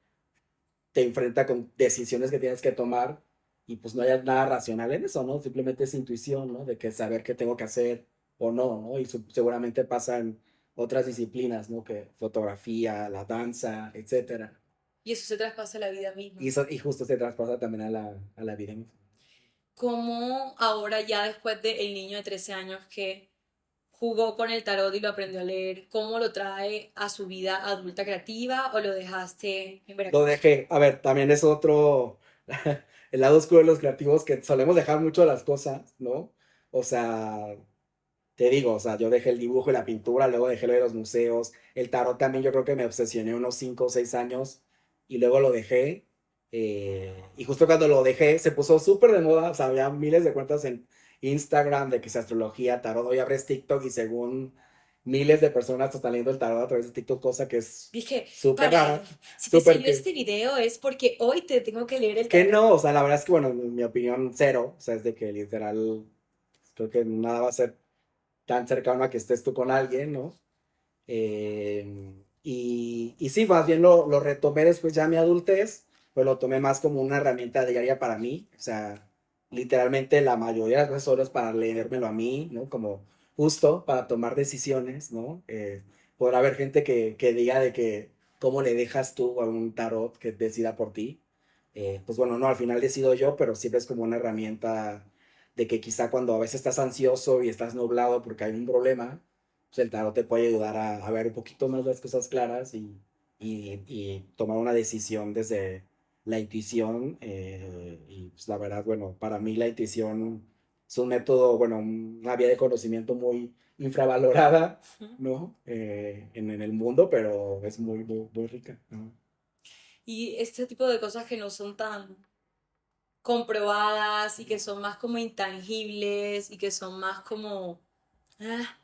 te enfrenta con decisiones que tienes que tomar y pues no hay nada racional en eso, ¿no? Simplemente es intuición, ¿no? De que saber qué tengo que hacer o no, ¿no? Y seguramente pasa en otras disciplinas, ¿no? Que fotografía, la danza, etcétera. Y eso se traspasa a la vida Y, misma. eso, y justo se traspasa también a la vida misma. ¿Cómo ahora ya después del niño de 13 años que jugó con el tarot y lo aprendió a leer, cómo lo trae a su vida adulta creativa o lo dejaste en Lo Veracruz? dejé. A ver, también es otro, el lado oscuro de los creativos que solemos dejar mucho las cosas, ¿no? O sea, te digo, o sea, yo dejé el dibujo y la pintura, luego dejé lo de los museos, el tarot también yo creo que me obsesioné unos 5 o 6 años y luego lo dejé. Y justo cuando lo dejé se puso súper de moda, o sea, había miles de cuentas en Instagram de que es astrología, tarot, hoy abres TikTok y según miles de personas te están leyendo el tarot a través de TikTok, cosa que es Dije, súper para, rara, si te súper salió que... este video es porque hoy te tengo que leer el Que tarot. no, o sea, la verdad es que, bueno, en mi opinión, cero, o sea, es de que literal, creo que nada va a ser tan cercano a que estés tú con alguien, ¿no? Y sí, más bien lo retomé después ya a mi adultez, pues lo tomé más como una herramienta diaria para mí, o sea, literalmente la mayoría de las veces solo es para leérmelo a mí, ¿no? Como justo para tomar decisiones, ¿no? Podrá haber gente que diga de que cómo le dejas tú a un tarot que decida por ti. Pues bueno, no, al final decido yo, pero siempre es como una herramienta de que quizá cuando a veces estás ansioso y estás nublado porque hay un problema, pues el tarot te puede ayudar a ver un poquito más las cosas claras y tomar una decisión desde la intuición. Y pues la verdad, bueno, para mí la intuición es un método, bueno, una vía de conocimiento muy infravalorada, ¿no? En el mundo, pero es muy, muy, muy rica, ¿no? Y este tipo de cosas que no son tan comprobadas y que son más como intangibles y que son más como... ah,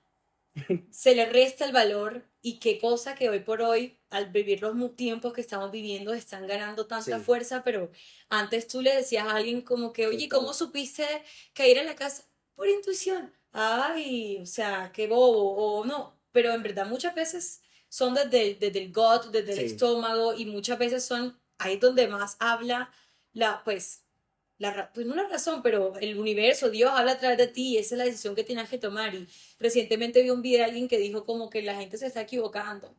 se le resta el valor y qué cosa que hoy por hoy, al vivir los tiempos que estamos viviendo, están ganando tanta Sí, fuerza, pero antes tú le decías a alguien como que, oye, ¿cómo total. supiste que ir a la casa? Por intuición. Ay, o sea, qué bobo, o no, pero en verdad muchas veces son desde el gut, desde el Sí, estómago y muchas veces son ahí donde más habla pues pues no la razón, pero el universo, Dios habla a través de ti y esa es la decisión que tienes que tomar. Y recientemente vi un video de alguien que dijo como que la gente se está equivocando.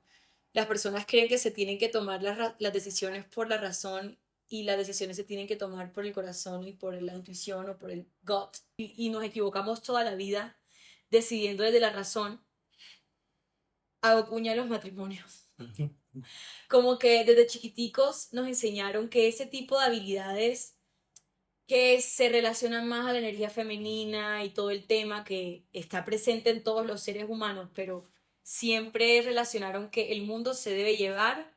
Las personas creen que se tienen que tomar las decisiones por la razón y las decisiones se tienen que tomar por el corazón y por la intuición o por el gut. Y nos equivocamos toda la vida decidiendo desde la razón a acuñar los matrimonios. Como que desde chiquiticos nos enseñaron que ese tipo de habilidades que se relacionan más a la energía femenina y todo el tema que está presente en todos los seres humanos, pero siempre relacionaron que el mundo se debe llevar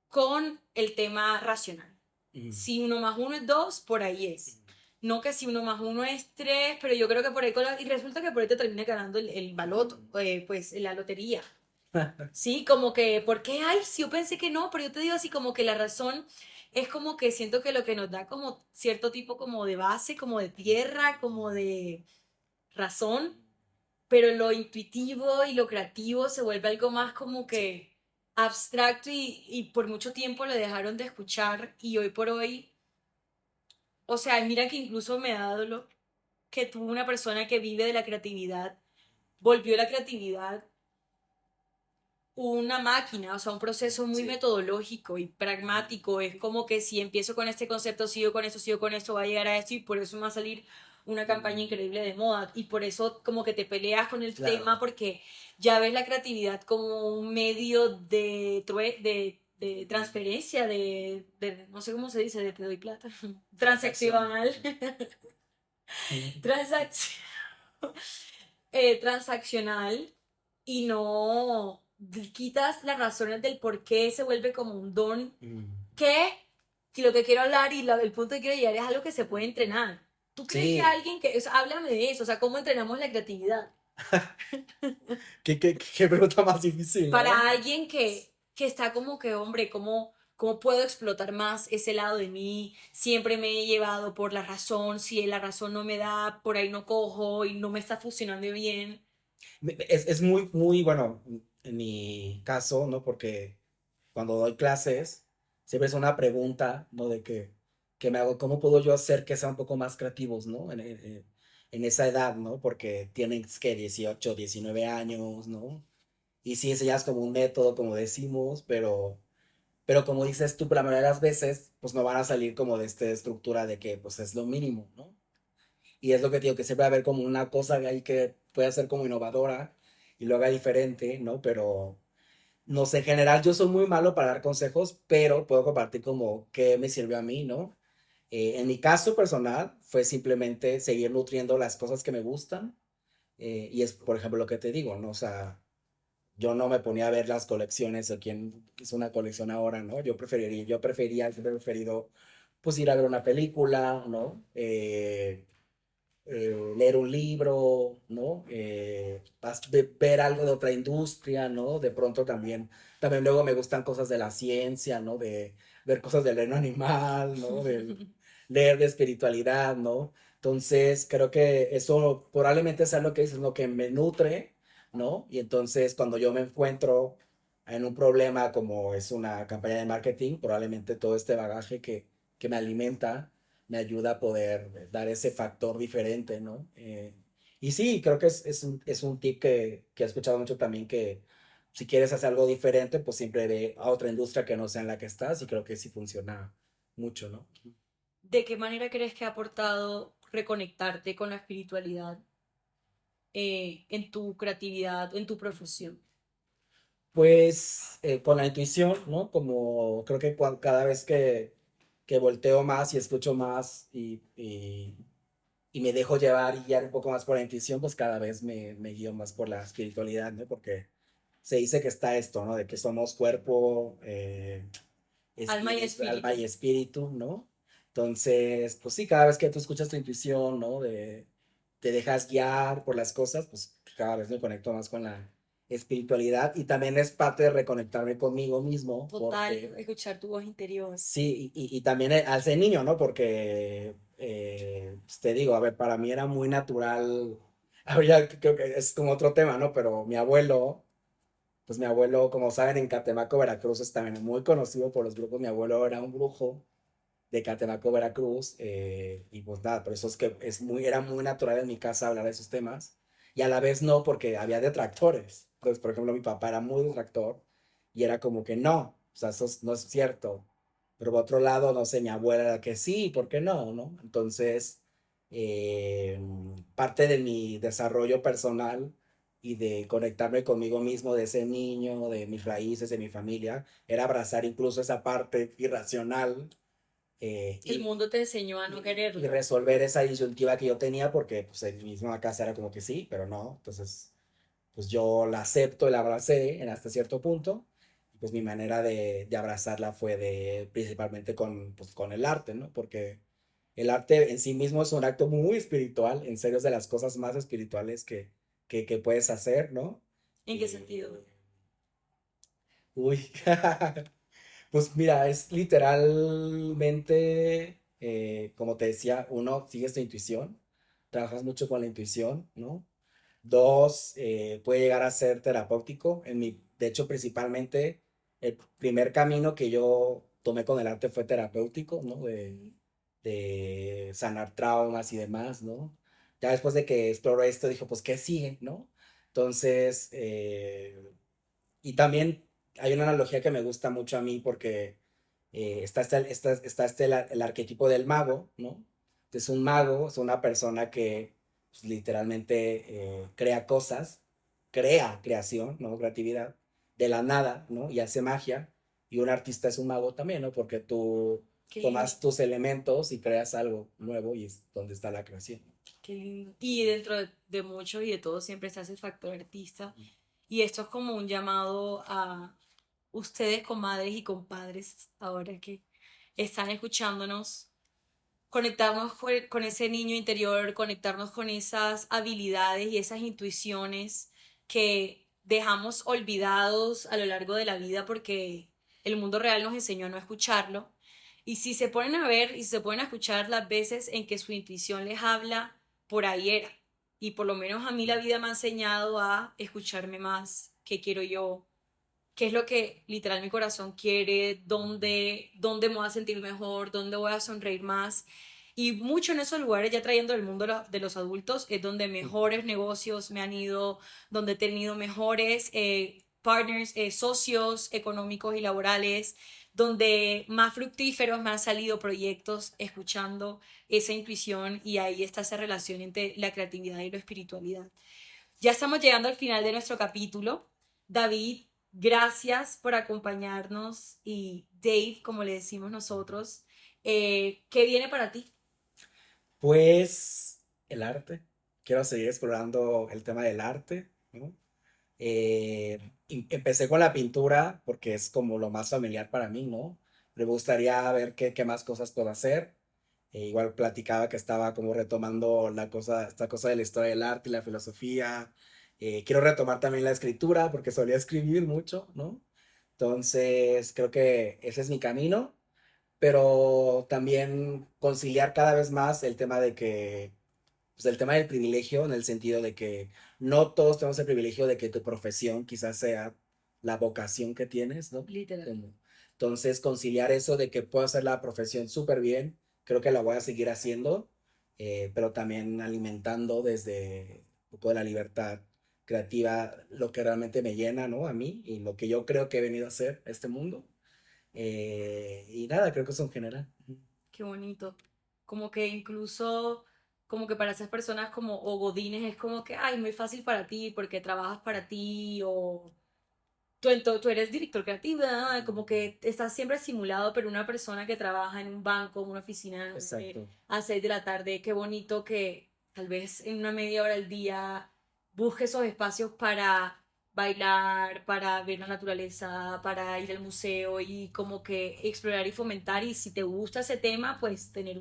con el tema racional. Si uno más uno es dos, por ahí es. No que si uno más uno es tres, pero yo creo que por ahí, y resulta que por ahí te termina ganando el baloto, pues la lotería. Sí, como que, ¿por qué? Ay, sí, yo pensé que no, pero yo te digo así como que la razón es como que siento que lo que nos da como cierto tipo como de base, como de tierra, como de razón, pero lo intuitivo y lo creativo se vuelve algo más como que abstracto y por mucho tiempo lo dejaron de escuchar y hoy por hoy, o sea, mira que incluso me da dolor que tú, una persona que vive de la creatividad, volvió la creatividad una máquina, o sea, un proceso muy sí, metodológico y pragmático. Es como que si empiezo con este concepto, sigo con esto, va a llegar a esto y por eso me va a salir una campaña increíble de moda y por eso como que te peleas con el Claro. tema porque ya ves la creatividad como un medio de transferencia, no sé cómo se dice, de te doy plata, Transacción. transaccional, Ujú. transac- transaccional y no quitas las razones del por qué se vuelve como un don Mm. que si lo que quiero hablar y el punto que quiero llegar es algo que se puede entrenar. ¿Tú crees que Sí, alguien que, o sea, háblame de eso, o sea, cómo entrenamos la creatividad? qué pregunta más difícil, ¿no? Para alguien que está como que, hombre, ¿cómo puedo explotar más ese lado de mí? Siempre me he llevado por la razón, si la razón no me da, por ahí no cojo y no me está funcionando bien. Es muy, muy bueno en mi caso, ¿no? Porque cuando doy clases, siempre es una pregunta, ¿no? Que me hago, ¿cómo puedo yo hacer que sean un poco más creativos, ¿no? En esa edad, ¿no? Porque tienen que 18, 19 años, ¿no? Y sí, enseñas como un método, como decimos, pero como dices tú, la mayoría de las veces, pues no van a salir como de esta estructura de que, pues es lo mínimo, ¿no? Y es lo que te digo, que siempre va a haber como una cosa ahí que puede ser como innovadora y lo haga diferente, ¿no? Pero no sé, en general yo soy muy malo para dar consejos, pero puedo compartir como qué me sirvió a mí, ¿no? En mi caso personal fue simplemente seguir nutriendo las cosas que me gustan y es, por ejemplo, lo que te digo, ¿no? O sea, yo no me ponía a ver las colecciones o quién hizo una colección ahora, ¿no? Siempre he preferido, pues ir a ver una película, ¿no? Leer un libro, ¿no? Ver algo de otra industria, ¿no? De pronto también luego me gustan cosas de la ciencia, ¿no? De ver cosas del reino animal, ¿no? Leer de espiritualidad, ¿no? Entonces, creo que eso probablemente sea lo que dices, lo que me nutre, ¿no? Y entonces, cuando yo me encuentro en un problema como es una campaña de marketing, probablemente todo este bagaje que me alimenta me ayuda a poder dar ese factor diferente, ¿no? Y sí, creo que es un tip que he escuchado mucho también que si quieres hacer algo diferente, pues siempre ve a otra industria que no sea en la que estás y creo que sí funciona mucho, ¿no? ¿De qué manera crees que ha aportado reconectarte con la espiritualidad en tu creatividad, en tu profesión? Pues con la intuición, ¿no? Como creo que cada vez que volteo más y escucho más y me dejo llevar y guiar un poco más por la intuición, pues cada vez me guío más por la espiritualidad, ¿no? Porque se dice que está esto, ¿no? De que somos cuerpo, Alma y alma y espíritu. espíritu, ¿no? Entonces, pues sí, cada vez que tú escuchas tu intuición, ¿no? Te dejas guiar por las cosas, pues cada vez me conecto más con la espiritualidad y también es parte de reconectarme conmigo mismo, Total, porque escuchar tu voz interior. sí, y también al ser niño, ¿no? Porque, pues te digo, a ver, para mí era muy natural, ahora creo que es como otro tema, ¿no? Pero pues mi abuelo, como saben, en Catemaco, Veracruz es también muy conocido por los brujos. Mi abuelo era un brujo de Catemaco, Veracruz, y pues nada, por eso es que era muy natural en mi casa hablar de esos temas, y a la vez no, porque había detractores. Entonces, por ejemplo, mi papá era muy detractor, y era como que no, o sea, no es cierto. Pero por otro lado, no sé, mi abuela era que sí, ¿por qué no? ¿No? Entonces, eh, parte de mi desarrollo personal y de conectarme conmigo mismo, de ese niño, de mis raíces, de mi familia, era abrazar incluso esa parte irracional eh, Que el y, mundo te enseñó a no y quererla. resolver esa disyuntiva que yo tenía, porque pues en mi misma casa era como que sí, pero no. Entonces, pues yo la acepto y la abracé en hasta cierto punto. Y pues mi manera de abrazarla fue principalmente pues, con el arte, ¿no? Porque el arte en sí mismo es un acto muy espiritual, en serio es de las cosas más espirituales que puedes hacer, ¿no? ¿En qué Eh, sentido? uy, pues mira, es literalmente, como te decía, uno, sigue tu intuición, trabajas mucho con la intuición, ¿no? Dos, puede llegar a ser terapéutico. De hecho, principalmente, el primer camino que yo tomé con el arte fue terapéutico, ¿no? De sanar traumas y demás, ¿no? Ya después de que exploro esto, dije, pues, ¿qué sigue, no? Entonces, y también hay una analogía que me gusta mucho a mí porque está el arquetipo del mago, ¿no? Entonces un mago es una persona que pues, literalmente crea cosas, crea creación, ¿no? Creatividad, de la nada, ¿no? Y hace magia. Y un artista es un mago también, ¿no? Porque tú Qué lindo, tomas tus elementos y creas algo nuevo y es donde está la creación. qué lindo. Y dentro de muchos y de todos siempre está ese factor artista. Y esto es como un llamado a ustedes, comadres y compadres, ahora que están escuchándonos, conectarnos con ese niño interior, conectarnos con esas habilidades y esas intuiciones que dejamos olvidados a lo largo de la vida porque el mundo real nos enseñó a no escucharlo. Y si se ponen a ver y se ponen a escuchar las veces en que su intuición les habla, por ahí era. Y por lo menos a mí la vida me ha enseñado a escucharme más, qué quiero yo, qué es lo que literal mi corazón quiere, dónde me voy a sentir mejor, dónde voy a sonreír más. Y mucho en esos lugares, ya trayendo el mundo de los adultos, es donde mejores negocios me han ido, donde he tenido mejores partners, socios económicos y laborales, donde más fructíferos me han salido proyectos escuchando esa intuición y ahí está esa relación entre la creatividad y la espiritualidad. Ya estamos llegando al final de nuestro capítulo. David, gracias por acompañarnos y Dave, como le decimos nosotros, ¿qué viene para ti? Pues el arte. Quiero seguir explorando el tema del arte, ¿no? Empecé con la pintura porque es como lo más familiar para mí, ¿no? Me gustaría ver qué más cosas puedo hacer. Igual platicaba que estaba como retomando esta cosa de la historia del arte y la filosofía. Quiero retomar también la escritura porque solía escribir mucho, ¿no? Entonces, creo que ese es mi camino, pero también conciliar cada vez más el tema de que pues el tema del privilegio en el sentido de que no todos tenemos el privilegio de que tu profesión quizás sea la vocación que tienes, ¿no? Literal. Entonces, conciliar eso de que puedo hacer la profesión súper bien, creo que la voy a seguir haciendo, pero también alimentando desde un poco de la libertad creativa lo que realmente me llena, ¿no? A mí y lo que yo creo que he venido a hacer a este mundo. Y nada, creo que eso en general. Qué bonito. Como que incluso, como que para esas personas como o godines es como que, ay, muy fácil para ti porque trabajas para ti o tú eres director creativo, ¿no? Como que estás siempre simulado, pero una persona que trabaja en un banco, en una oficina, no sé, Exacto. a 6 de la tarde, qué bonito que tal vez en una media hora al día busque esos espacios para bailar, para ver la naturaleza, para ir al museo y como que explorar y fomentar. Y si te gusta ese tema, pues tener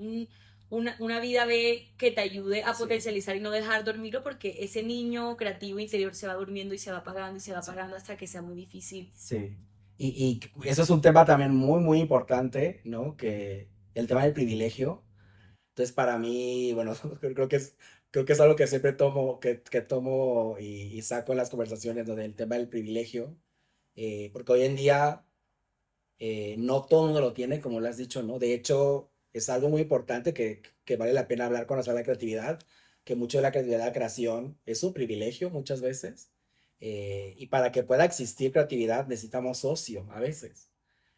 una vida B que te ayude a Sí, potencializar y no dejar dormirlo porque ese niño creativo interior se va durmiendo y se va apagando y se va sí. apagando hasta que sea muy difícil. Sí. Y eso es un tema también muy, muy importante, ¿no? Que el tema del privilegio. Entonces, para mí, bueno, creo que es algo que siempre tomo, que tomo y saco en las conversaciones, ¿no? Del tema del privilegio. Porque hoy en día no todo el mundo lo tiene, como lo has dicho, ¿no? De hecho, es algo muy importante que vale la pena hablar cuando se habla de creatividad, que mucho de la creatividad, la creación, es un privilegio muchas veces. Y para que pueda existir creatividad necesitamos ocio a veces.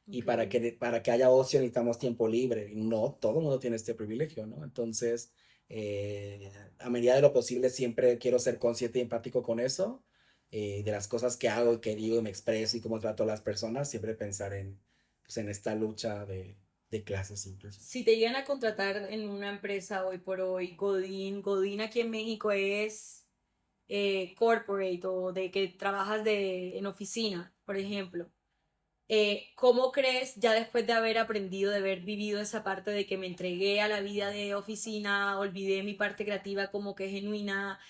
Y Okay. para que haya ocio necesitamos tiempo libre. Y no todo el mundo tiene este privilegio, ¿no? Entonces, a medida de lo posible, siempre quiero ser consciente y empático con eso, de las cosas que hago y que digo y me expreso y cómo trato a las personas, siempre pensar pues, en esta lucha de clases incluso. Si te llegan a contratar en una empresa hoy por hoy, Godín aquí en México es corporate o de que trabajas en oficina, por ejemplo. ¿Cómo crees, ya después de haber aprendido, de haber vivido esa parte de que me entregué a la vida de oficina, olvidé mi parte creativa como que genuina,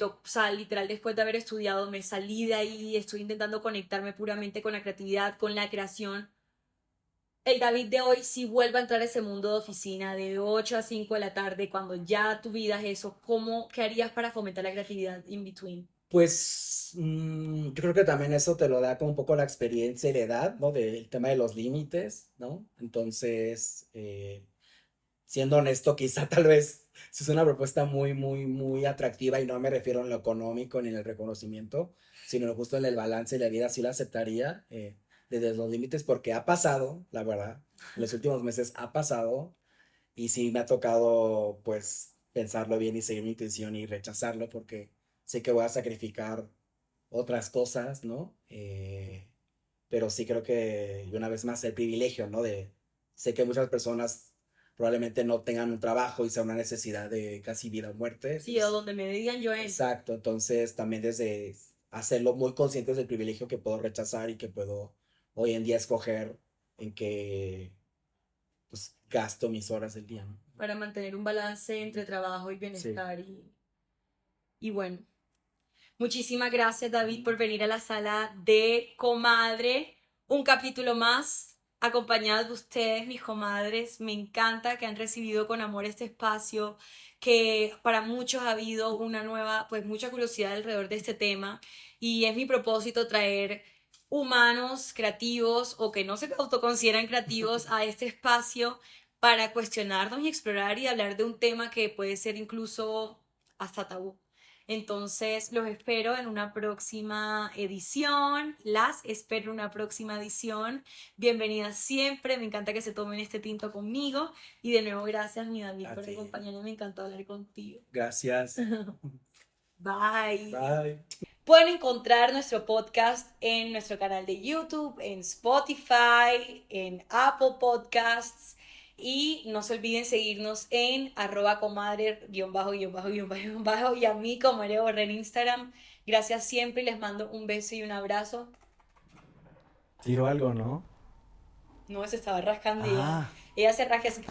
o sea, literal, después de haber estudiado, me salí de ahí, estoy intentando conectarme puramente con la creatividad, con la creación? El David de hoy si vuelve a entrar a ese mundo de oficina de 8 a 5 de la tarde, cuando ya tu vida es eso, ¿qué harías para fomentar la creatividad in between? Pues yo creo que también eso te lo da como un poco la experiencia y la edad, ¿no? Del tema de los límites, ¿no? Entonces, siendo honesto, quizá tal vez si es una propuesta muy, muy, muy atractiva y no me refiero en lo económico ni en el reconocimiento, sino justo en el balance y la vida, sí la aceptaría desde los límites porque ha pasado, la verdad, en los últimos meses ha pasado. Y sí me ha tocado pues pensarlo bien y seguir mi intuición y rechazarlo porque sé que voy a sacrificar otras cosas, ¿no? Pero sí creo que y una vez más el privilegio, ¿no? Sé que muchas personas probablemente no tengan un trabajo y sea una necesidad de casi vida o muerte. Sí, o donde me digan yo entro. Exacto, entonces también desde hacerlo muy conscientes del privilegio que puedo rechazar y que puedo hoy en día escoger en qué pues gasto mis horas del día, ¿no? Para mantener un balance entre trabajo y Sí. bienestar y bueno. Muchísimas gracias, David, por venir a la sala de Comadre. Un capítulo más, acompañados de ustedes, mis comadres. Me encanta que han recibido con amor este espacio, que para muchos ha habido una nueva, pues mucha curiosidad alrededor de este tema. Y es mi propósito traer humanos creativos o que no se autoconsideran creativos a este espacio para cuestionarnos y explorar y hablar de un tema que puede ser incluso hasta tabú. Entonces, los espero en una próxima edición. Las espero en una próxima edición. Bienvenidas siempre. Me encanta que se tomen este tinto conmigo. Y de nuevo, gracias, mi David, A por ti. acompañarme. Me encantó hablar contigo. Gracias. Bye. Bye. Pueden encontrar nuestro podcast en nuestro canal de YouTube, en Spotify, en Apple Podcasts. Y no se olviden seguirnos en @comadre y a mí como Borré en Instagram. Gracias siempre y les mando un beso y un abrazo. Tiro algo, ¿no? No, se estaba rascando y ella, Ah. ella se rasca así.